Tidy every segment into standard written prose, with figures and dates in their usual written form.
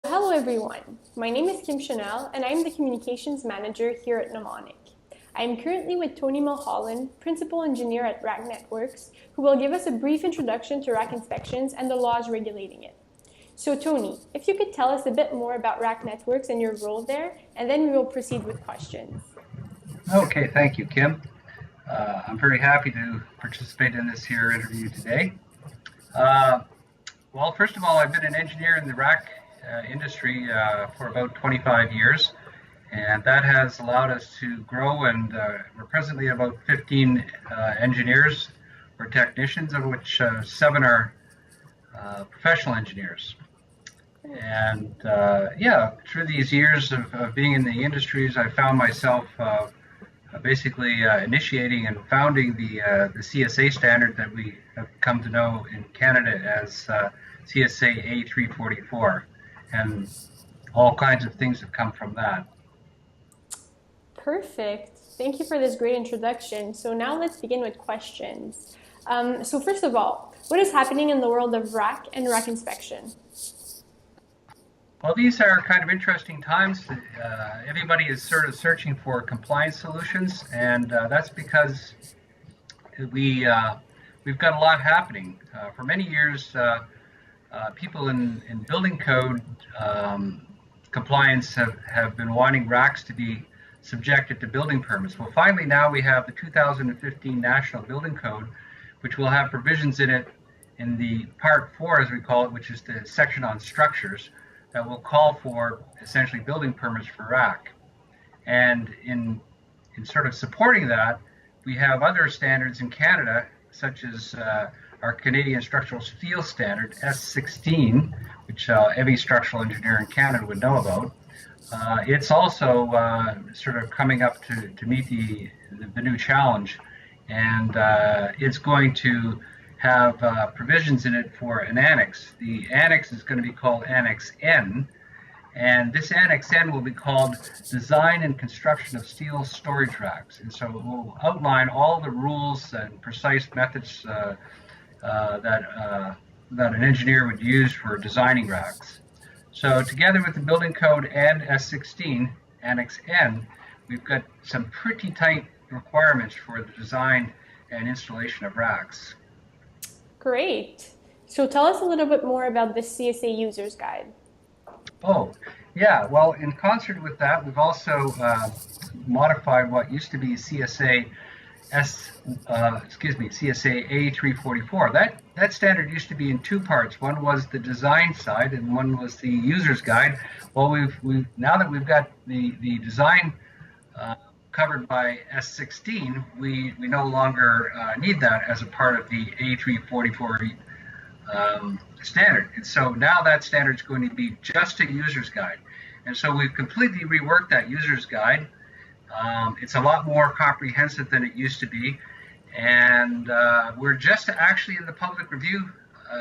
Hello everyone, my name is Kim Chanel and I'm the Communications Manager here at Mnemonic. I'm currently with Tony Mulholland, Principal Engineer at Rack Networks, who will give us a brief introduction to rack inspections and the laws regulating it. So Tony, if you could tell us a bit more about Rack Networks and your role there, and then we will proceed with questions. Okay, thank you, Kim. I'm very happy to participate in this here interview today. Well, first of all, I've been an engineer in the rack industry for about 25 years, and that has allowed us to grow, and we're presently about 15 engineers or technicians, of which 7 are professional engineers. And yeah, through these years of being in the industries, I found myself basically initiating and founding the CSA standard that we have come to know in Canada as CSA A344, and all kinds of things have come from that. Perfect. Thank you for this great introduction. So now let's begin with questions. So first of all, what is happening in the world of rack and rack inspection? Well, these are kind of interesting times. Everybody is sort of searching for compliance solutions, and that's because we've got a lot happening. For many years, people in building code compliance have been wanting racks to be subjected to building permits. Well, finally now we have the 2015 National Building Code, which will have provisions in it in the Part 4, as we call it, which is the section on structures, that will call for essentially building permits for rack. And in sort of supporting that, we have other standards in Canada, such as our Canadian Structural Steel Standard, S16, which every structural engineer in Canada would know about. It's also sort of coming up to meet the new challenge, and it's going to have provisions in it for an annex. The annex is going to be called Annex N, and this Annex N will be called Design and Construction of Steel Storage Racks. And so it will outline all the rules and precise methods that an engineer would use for designing racks. So together with the building code and S16, Annex N, we've got some pretty tight requirements for the design and installation of racks. Great. So tell us a little bit more about the CSA User's Guide. Oh, yeah. Well, in concert with that, we've also modified what used to be CSA A344. That standard used to be in 2 parts. One was the design side, and one was the user's guide. Well, we've now that we've got the design covered by S16, we no longer need that as a part of the A344 standard. And so now that standard is going to be just a user's guide. And so we've completely reworked that user's guide. It's a lot more comprehensive than it used to be. And we're just actually in the public review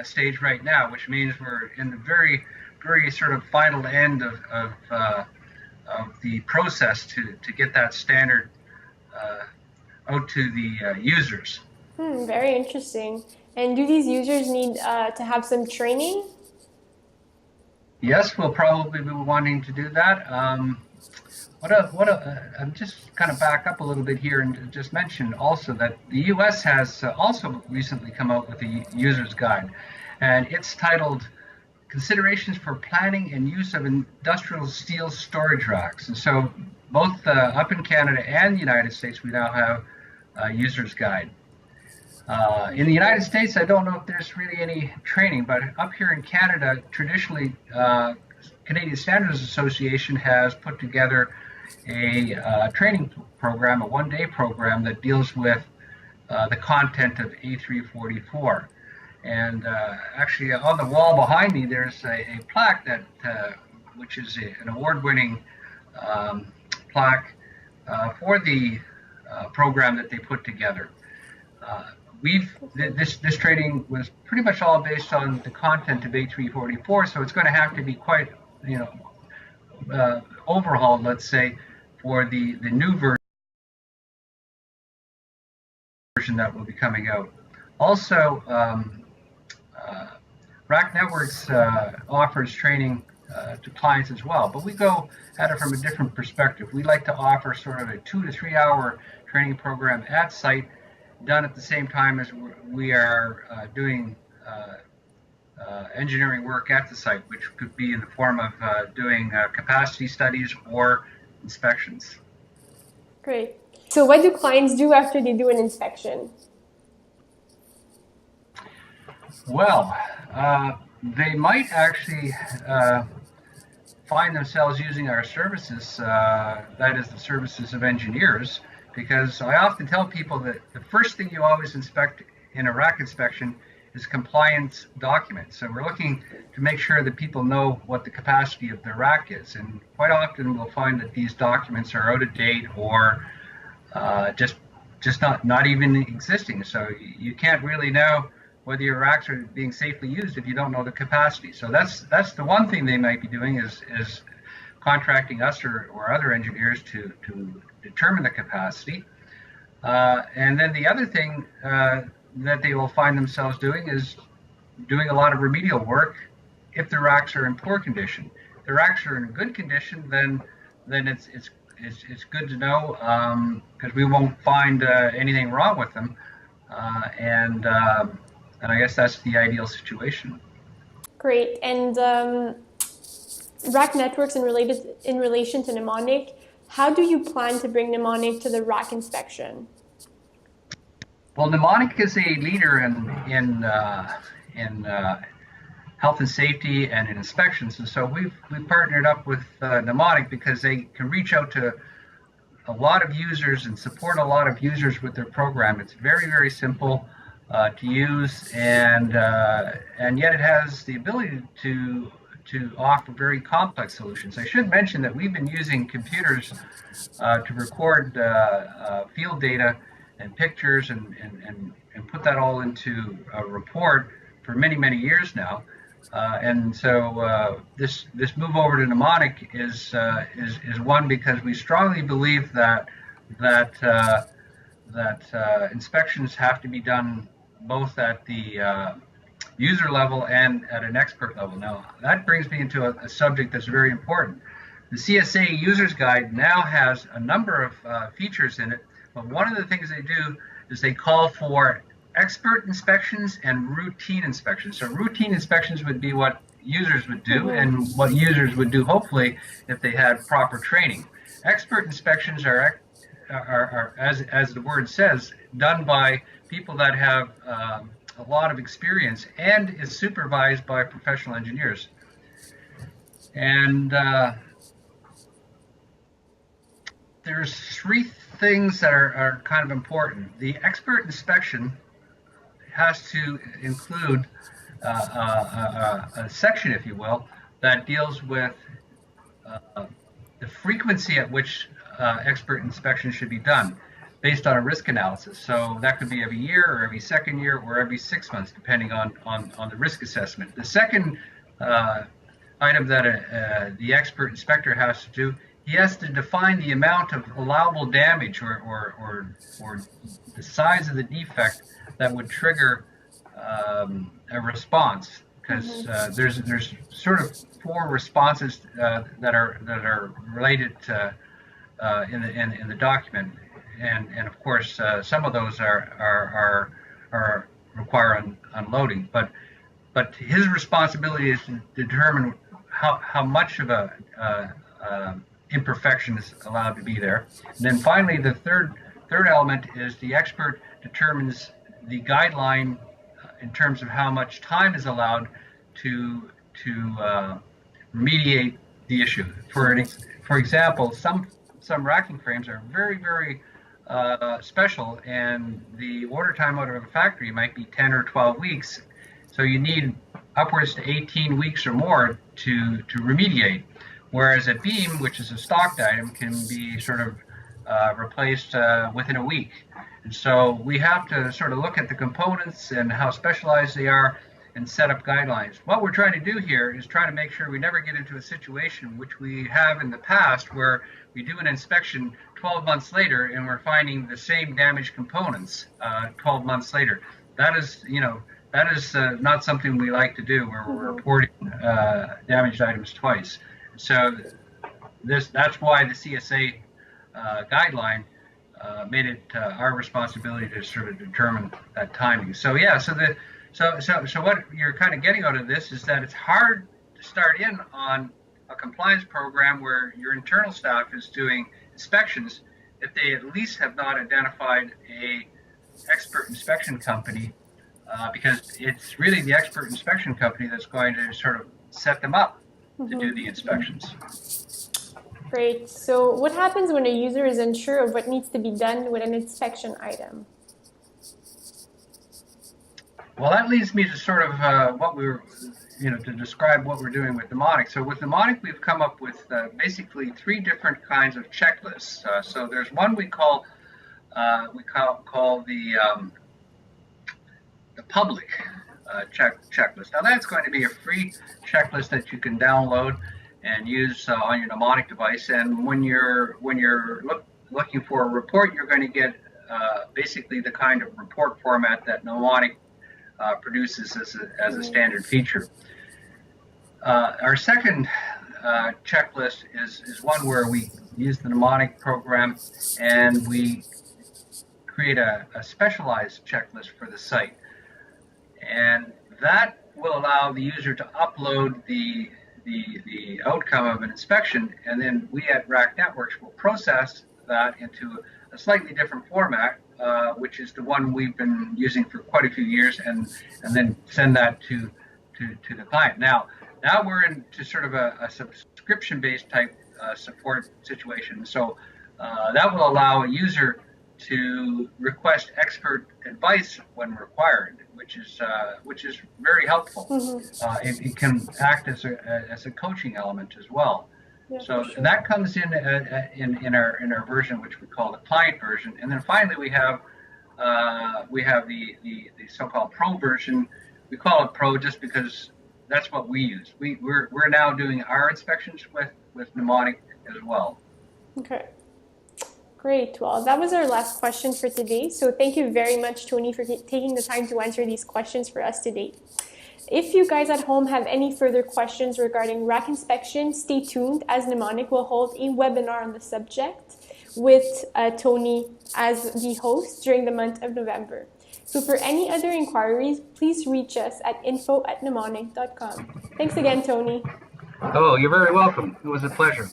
stage right now, which means we're in the very, very sort of final end of the process to get that standard out to the users. Very interesting. And do these users need to have some training? Yes, we'll probably be wanting to do that. I'm just kind of back up a little bit here and just mention also that the U.S. has also recently come out with a user's guide, and it's titled Considerations for Planning and Use of Industrial Steel Storage Racks. And so both up in Canada and the United States, we now have a user's guide. In the United States, I don't know if there's really any training, but up here in Canada, traditionally, Canadian Standards Association has put together a training program, a 1-day program that deals with the content of A344. And actually, on the wall behind me, there's a plaque that, which is an award-winning plaque for the program that they put together. This training was pretty much all based on the content of A344, so it's going to have to be quite, overhauled, let's say, for the new version that will be coming out. Also, Rack Networks offers training to clients as well. But we go at it from a different perspective. We like to offer sort of a 2 to 3 hour training program at site, done at the same time as we are doing engineering work at the site, which could be in the form of doing capacity studies or inspections. Great. So what do clients do after they do an inspection? Well, they might actually find themselves using our services, that is the services of engineers, because I often tell people that the first thing you always inspect in a rack inspection is compliance documents. So we're looking to make sure that people know what the capacity of their rack is. And quite often we'll find that these documents are out of date or just not even existing. So you can't really know whether your racks are being safely used if you don't know the capacity. So that's the one thing they might be doing is contracting us or other engineers to determine the capacity. And then the other thing that they will find themselves doing is doing a lot of remedial work if the racks are in poor condition. If the racks are in good condition, then it's good to know, because we won't find anything wrong with them, and I guess that's the ideal situation. Great. And rack networks in relation to Mnemonic, how do you plan to bring Mnemonic to the rack inspection? Well, Mnemonic is a leader in health and safety and in inspections, and so we've partnered up with Mnemonic because they can reach out to a lot of users and support a lot of users with their program. It's very, very simple to use, and yet it has the ability to offer very complex solutions. I should mention that we've been using computers to record field data and pictures and put that all into a report for many, many years now. And so this move over to Mnemonic is one because we strongly believe that inspections have to be done both at the user level and at an expert level. Now, that brings me into a subject that's very important. The CSA User's Guide now has a number of features in it, but one of the things they do is they call for expert inspections and routine inspections. So routine inspections would be what users would do and what users would do, hopefully, if they had proper training. Expert inspections are as the word says, done by people that have a lot of experience and is supervised by professional engineers. And there's three things that are kind of important. The expert inspection has to include a section, if you will, that deals with the frequency at which expert inspection should be done based on a risk analysis. So that could be every year or every second year or every 6 months, depending on the risk assessment. The second item that the expert inspector has to do, he has to define the amount of allowable damage or the size of the defect that would trigger a response, because there's sort of 4 responses that are related to, in the document, and of course some of those are require unloading, but his responsibility is to determine how much of a imperfection is allowed to be there. And then finally, the third element is the expert determines the guideline in terms of how much time is allowed to remediate the issue. For example, some racking frames are very, very special, and the order time out of a factory might be 10 or 12 weeks. So you need upwards to 18 weeks or more to remediate. Whereas a beam, which is a stocked item, can be sort of replaced within a week. And so we have to sort of look at the components and how specialized they are and set up guidelines. What we're trying to do here is try to make sure we never get into a situation which we have in the past, where we do an inspection 12 months later and we're finding the same damaged components 12 months later. That is, that is not something we like to do, where we're reporting damaged items twice. So that's why the CSA guideline made it our responsibility to sort of determine that timing. So yeah, so what you're kind of getting out of this is that it's hard to start in on a compliance program where your internal staff is doing inspections if they at least have not identified a expert inspection company, because it's really the expert inspection company that's going to sort of set them up to do the inspections. Great. So what happens when a user is unsure of what needs to be done with an inspection item? Well, that leads me to sort of what we were, to describe what we're doing with Mnemonic. So with Mnemonic, we've come up with basically 3 different kinds of checklists. So there's one we call the public checklist. Now that's going to be a free checklist that you can download and use on your Mnemonic device. And when you're looking for a report, you're going to get basically the kind of report format that Mnemonic produces as a standard feature. Our second checklist is one where we use the Mnemonic program and we create a specialized checklist for the site. And that will allow the user to upload the outcome of an inspection, and then we at RAC Networks will process that into a slightly different format, which is the one we've been using for quite a few years, and then send that to the client. Now we're into sort of a subscription-based type support situation. So that will allow a user to request expert advice when required, which is very helpful. It can act as a coaching element as well. Yeah, so sure. That comes in our version, which we call the client version, and then finally we have the so-called Pro version. We call it Pro just because that's what we use. We're now doing our inspections with Mnemonic as well. Okay. Great. Well, that was our last question for today. So thank you very much, Tony, for taking the time to answer these questions for us today. If you guys at home have any further questions regarding rack inspection, stay tuned, as Mnemonic will hold a webinar on the subject with Tony as the host during the month of November. So for any other inquiries, please reach us at info@mnemonic.com. Thanks again, Tony. Oh, you're very welcome. It was a pleasure.